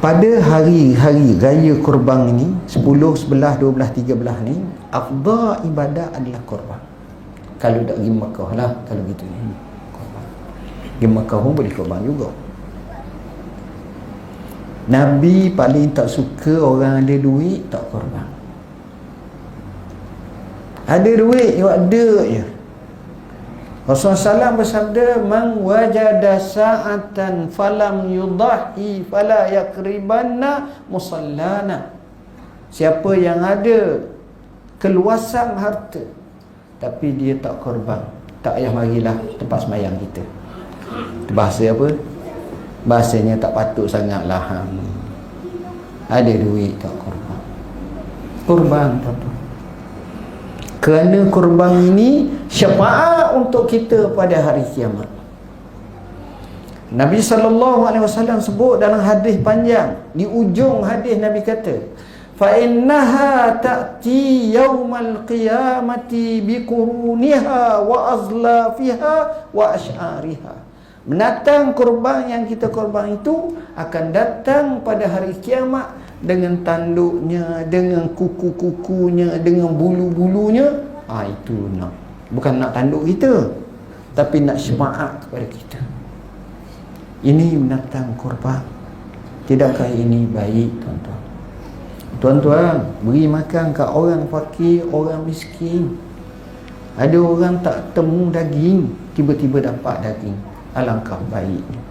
pada hari-hari raya korban ini 10, 11, 12, 13 ni afdal ibadah adalah korban. Kalau tak pergi Makkah lah, kalau gitu ni korban. Pergi Makkah pun boleh korban juga. Nabi paling tak suka orang ada duit tak korban. Ada duit, ada je. Rasulullah SAW bersabda, man wajada sa'atan falam yudahi fala yakribanna musallana. Siapa yang ada keluasan harta tapi dia tak korban, tak payah marilah tempat semayang kita. Itu bahasa apa? Bahasanya tak patut sangatlah. Ada duit tak korban. Korban tuan-tuan. Kerana korban ini syafaat untuk kita pada hari kiamat. Nabi SAW sebut dalam hadis panjang, di ujung hadis Nabi kata, fa innaha ta'ti yaumal qiyamati biquruniha wa azlafiha wa asy'ariha. Menatang korban yang kita korban itu akan datang pada hari kiamat dengan tanduknya, dengan kuku-kukunya, dengan bulu-bulunya. Itu nak. Bukan nak tanduk kita, tapi nak syafaat kepada kita. Ini menatang korban. Tidakkah ini baik, tuan-tuan? Tuan-tuan, beri makan kat orang fakir, orang miskin. Ada orang tak temu daging, tiba-tiba dapat daging. Alangkah baiknya.